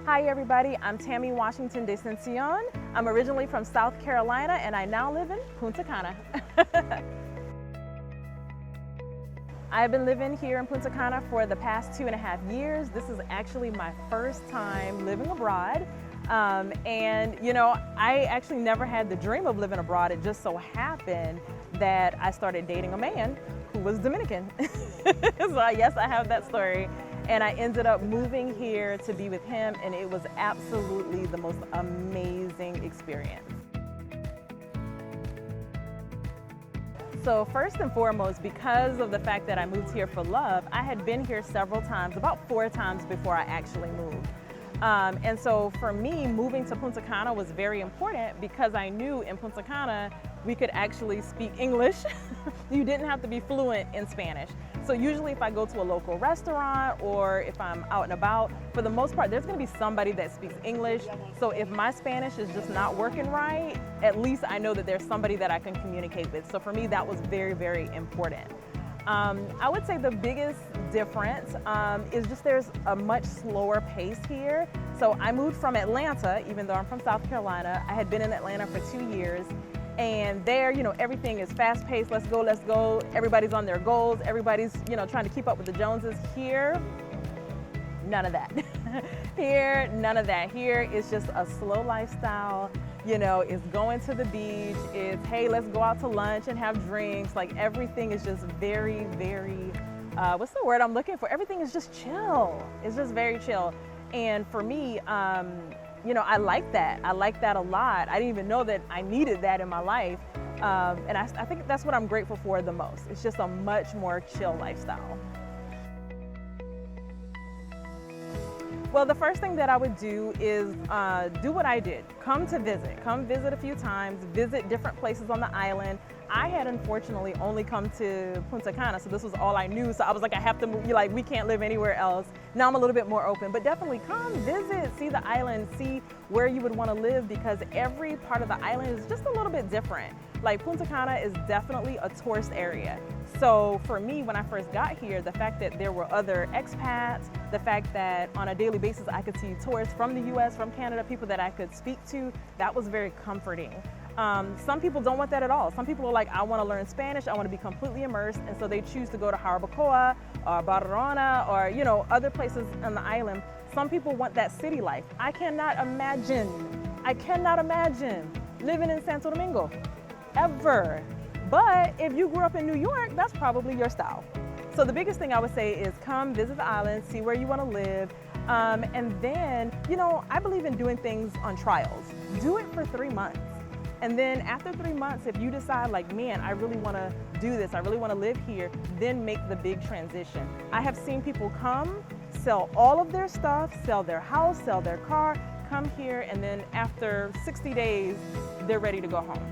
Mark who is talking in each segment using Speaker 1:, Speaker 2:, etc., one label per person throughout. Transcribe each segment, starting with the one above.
Speaker 1: Hi everybody, I'm Tammy Washington Desencion. I'm originally from South Carolina and I now live in Punta Cana. I've been living here in Punta Cana for the past 2.5 years. This is actually my first time living abroad. And you know, I actually never had the dream of living abroad. It just so happened that I started dating a man who was Dominican. So yes, I have that story. And I ended up moving here to be with him, and it was absolutely the most amazing experience. So first and foremost, because of the fact that I moved here for love, I had been here several times, about 4 times before I actually moved. And so for me, moving to Punta Cana was very important because I knew in Punta Cana we could actually speak English. You didn't have to be fluent in Spanish. So usually if I go to a local restaurant or if I'm out and about, for the most part, there's gonna be somebody that speaks English. So if my Spanish is just not working right, at least I know that there's somebody that I can communicate with. So for me, that was very, very important. I would say the biggest difference is just there's a much slower pace here. So I moved from Atlanta, even though I'm from South Carolina. I had been in Atlanta for 2 years. And there, you know, everything is fast paced, let's go, let's go. Everybody's on their goals. Everybody's, you know, trying to keep up with the Joneses. Here, none of that. Here, none of that. Here, it's just a slow lifestyle. You know, it's going to the beach. It's, hey, let's go out to lunch and have drinks. Like everything is just very, very, what's the word I'm looking for? Everything is just chill. It's just very chill. And for me, you know, I like that. I like that a lot. I didn't even know that I needed that in my life. And I think that's what I'm grateful for the most. It's just a much more chill lifestyle. Well, the first thing that I would do is do what I did. Come to visit. Come visit a few times, visit different places on the island. I had unfortunately only come to Punta Cana, so this was all I knew. So I was like, I have to move, like we can't live anywhere else. Now I'm a little bit more open, but definitely come visit, see the island, see where you would want to live because every part of the island is just a little bit different. Like Punta Cana is definitely a tourist area. So for me, when I first got here, the fact that there were other expats, the fact that on a daily basis I could see tourists from the US, from Canada, people that I could speak to, that was very comforting. Some people don't want that at all. Some people are like, I want to learn Spanish, I want to be completely immersed, and so they choose to go to Jarabacoa or Barcelona or, you know, other places on the island. Some people want that city life. I cannot imagine living in Santo Domingo, ever. But if you grew up in New York, that's probably your style. So the biggest thing I would say is come visit the island, see where you want to live, and then, you know, I believe in doing things on trials. Do it for 3 months. And then after 3 months, if you decide like, man, I really want to do this, I really want to live here, then make the big transition. I have seen people come, sell all of their stuff, sell their house, sell their car, come here, and then after 60 days, they're ready to go home.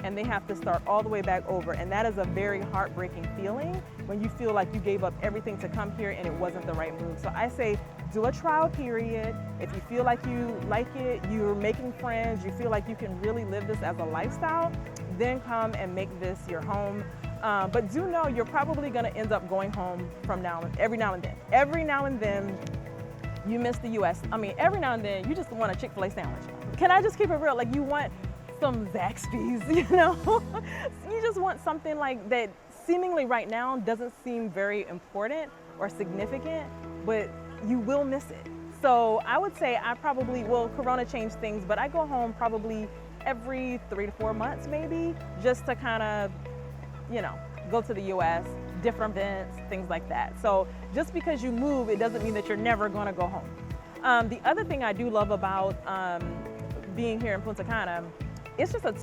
Speaker 1: And they have to start all the way back over. And that is a very heartbreaking feeling when you feel like you gave up everything to come here and it wasn't the right move. So I say, do a trial period. If you feel like you like it, you're making friends, you feel like you can really live this as a lifestyle, then come and make this your home. But do know you're probably gonna end up going home from every now and then. Every now and then, you miss the US. I mean, every now and then, you just want a Chick-fil-A sandwich. Can I just keep it real? Like you want some Zaxby's, you know? You just want something like that seemingly right now doesn't seem very important or significant, but you will miss it. So I would say I probably, well, Corona changed things, but I go home probably every 3 to 4 months maybe, just to kind of, you know, go to the US, different events, things like that. So just because you move, it doesn't mean that you're never gonna go home. The other thing I do love about being here in Punta Cana, it's just a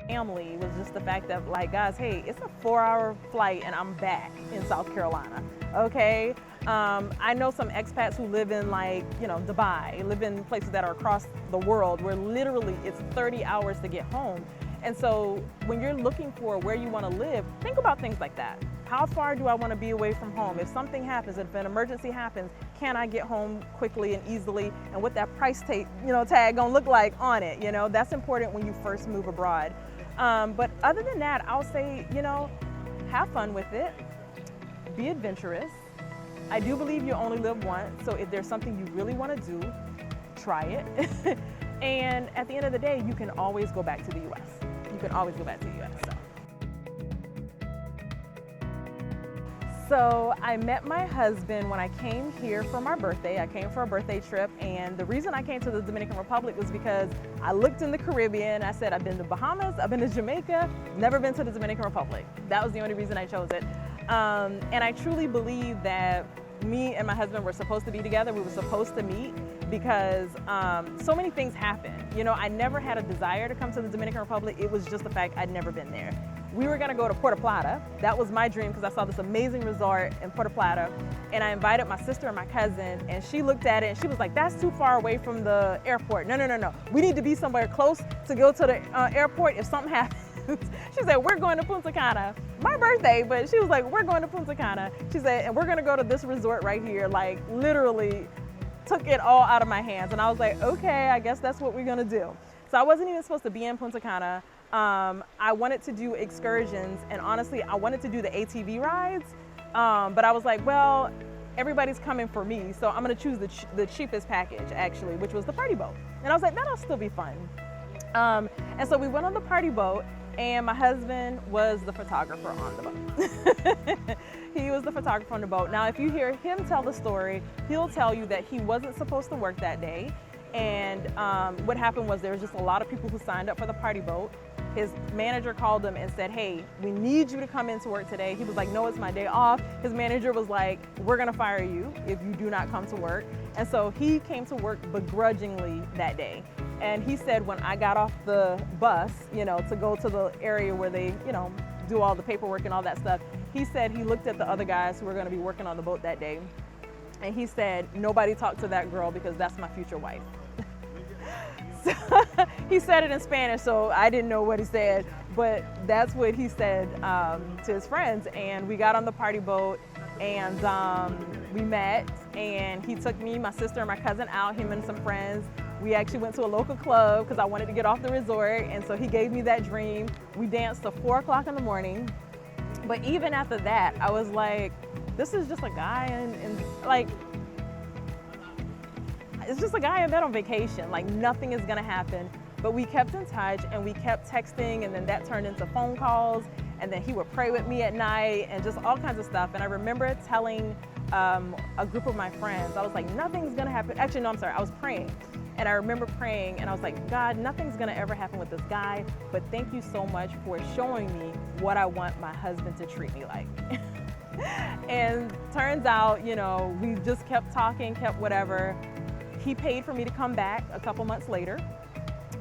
Speaker 1: family was just the fact that like, guys, hey, it's a 4-hour flight and I'm back in South Carolina, okay? I know some expats who live in like, you know, Dubai, live in places that are across the world where literally it's 30 hours to get home. And so when you're looking for where you want to live, think about things like that. How far do I want to be away from home? If something happens, if an emergency happens, can I get home quickly and easily? And what that price tag, tag gonna look like on it? You know, that's important when you first move abroad. But other than that, I'll say, have fun with it, be adventurous, I do believe you only live once, so if there's something you really want to do, try it. And at the end of the day, you can always go back to the US. You can always go back to the US. So I met my husband when I came here for my birthday. I came for a birthday trip, and the reason I came to the Dominican Republic was because I looked in the Caribbean. I said, I've been to Bahamas, I've been to Jamaica, never been to the Dominican Republic. That was the only reason I chose it. And I truly believe that me and my husband were supposed to be together. We were supposed to meet because so many things happened. You know, I never had a desire to come to the Dominican Republic. It was just the fact I'd never been there. We were gonna go to Puerto Plata. That was my dream because I saw this amazing resort in Puerto Plata, and I invited my sister and my cousin, and she looked at it and she was like, that's too far away from the airport. No. We need to be somewhere close to go to the airport if something happens. She said, we're going to Punta Cana. My birthday, but she was like, we're going to Punta Cana. She said, and we're gonna go to this resort right here. Like, literally took it all out of my hands. And I was like, okay, I guess that's what we're gonna do. So I wasn't even supposed to be in Punta Cana. I wanted to do excursions, and honestly, I wanted to do the ATV rides, but I was like, well, everybody's coming for me, so I'm gonna choose the cheapest package, actually, which was the party boat. And I was like, that'll still be fun. And so we went on the party boat, and my husband was the photographer on the boat. He was the photographer on the boat. Now, if you hear him tell the story, he'll tell you that he wasn't supposed to work that day. And what happened was there was just a lot of people who signed up for the party boat. His manager called him and said, hey, we need you to come into work today. He was like, no, it's my day off. His manager was like, we're gonna fire you if you do not come to work. And so he came to work begrudgingly that day. And he said when I got off the bus, you know, to go to the area where they, you know, do all the paperwork and all that stuff, he said he looked at the other guys who were gonna be working on the boat that day, and he said, nobody talk to that girl because that's my future wife. He said it in Spanish, so I didn't know what he said, but that's what he said to his friends. And we got on the party boat, and we met, and he took me, my sister, and my cousin out, him and some friends. We actually went to a local club because I wanted to get off the resort, and so he gave me that dream. We danced till 4 o'clock in the morning. But even after that, I was like, this is just a guy, and like, it's just a guy I met on vacation. Like, nothing is gonna happen. But we kept in touch, and we kept texting, and then that turned into phone calls, and then he would pray with me at night and just all kinds of stuff. And I remember telling a group of my friends, I was like, nothing's gonna happen. Actually, no, I'm sorry, I was praying. And I remember praying, and I was like, God, nothing's gonna ever happen with this guy, but thank you so much for showing me what I want my husband to treat me like. And turns out, you know, we just kept talking, kept whatever. He paid for me to come back a couple months later.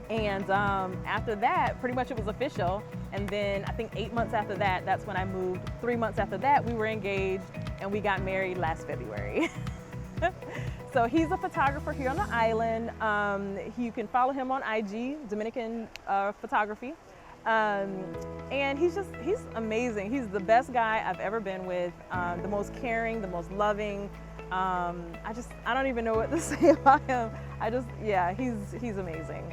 Speaker 1: And after that, pretty much it was official. And then I think 8 months after that, that's when I moved. 3 months after that, we were engaged, and we got married last February. So he's a photographer here on the island. You can follow him on IG, Dominican Photography. And he's amazing. He's the best guy I've ever been with, the most caring, the most loving. I don't even know what to say about him. Yeah, he's amazing.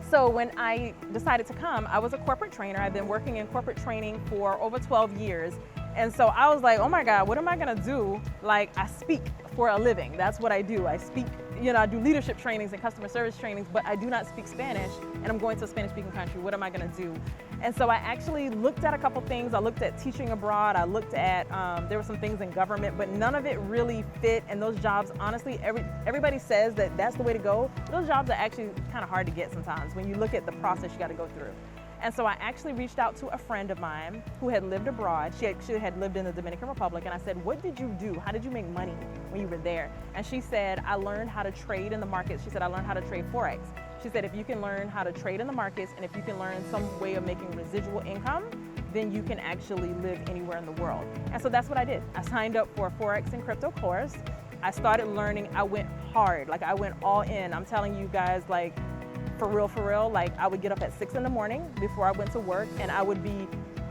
Speaker 1: So when I decided to come, I was a corporate trainer. I've been working in corporate training for over 12 years. And so I was like, oh my God, what am I gonna do? Like, I speak for a living. That's what I do. I speak, you know, I do leadership trainings and customer service trainings, but I do not speak Spanish, and I'm going to a Spanish-speaking country. What am I gonna do? And so I actually looked at a couple things. I looked at teaching abroad. I looked at, there were some things in government, but none of it really fit. And those jobs, honestly, everybody says that that's the way to go. Those jobs are actually kind of hard to get sometimes when you look at the process you got to go through. And so I actually reached out to a friend of mine who had lived abroad. She actually had lived in the Dominican Republic. And I said, what did you do? How did you make money when you were there? And she said, I learned how to trade in the markets. She said, I learned how to trade Forex. She said, if you can learn how to trade in the markets, and if you can learn some way of making residual income, then you can actually live anywhere in the world. And so that's what I did. I signed up for a Forex and crypto course. I started learning. I went hard. Like, I went all in. I'm telling you guys, like, for real, like, I would get up at 6 in the morning before I went to work, and I would be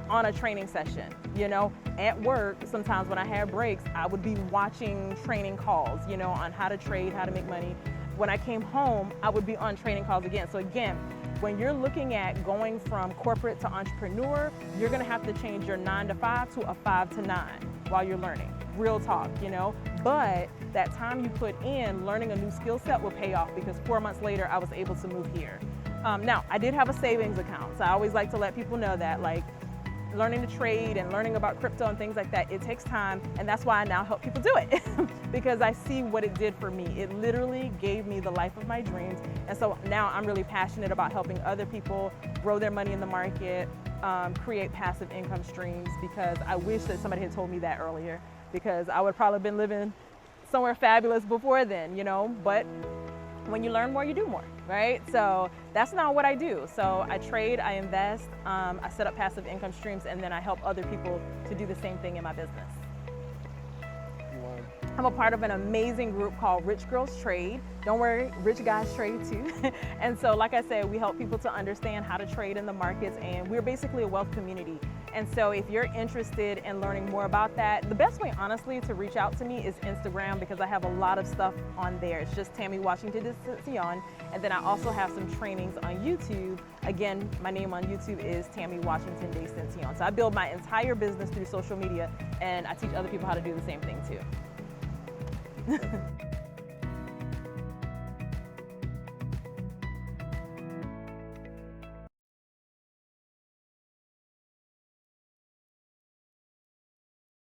Speaker 1: on a training session, you know, at work. Sometimes when I had breaks, I would be watching training calls, you know, on how to trade, how to make money. When I came home, I would be on training calls again. So again, when you're looking at going from corporate to entrepreneur, you're gonna have to change your 9 to 5 to a 5 to 9 while you're learning. Real talk, you know? But that time you put in learning a new skill set will pay off, because 4 months later, I was able to move here. Now, I did have a savings account, so I always like to let people know that, like, learning to trade and learning about crypto and things like that, it takes time, and that's why I now help people do it because I see what it did for me. It literally gave me the life of my dreams, and so now I'm really passionate about helping other people grow their money in the market, create passive income streams, because I wish that somebody had told me that earlier, because I would probably have been living somewhere fabulous before then, you know, but when you learn more, you do more, right? So that's not what I do. So I trade, I invest, I set up passive income streams, and then I help other people to do the same thing in my business.
Speaker 2: Wow.
Speaker 1: I'm a part of an amazing group called Rich Girls Trade. Don't worry, rich guys trade too. And so, like I said, we help people to understand how to trade in the markets, and we're basically a wealth community. And so if you're interested in learning more about that, the best way, honestly, to reach out to me is Instagram, because I have a lot of stuff on there. It's just Tammy Washington Decision. And then I also have some trainings on YouTube. Again, my name on YouTube is Tammy Washington Decision. So I build my entire business through social media, and I teach other people how to do the same thing too.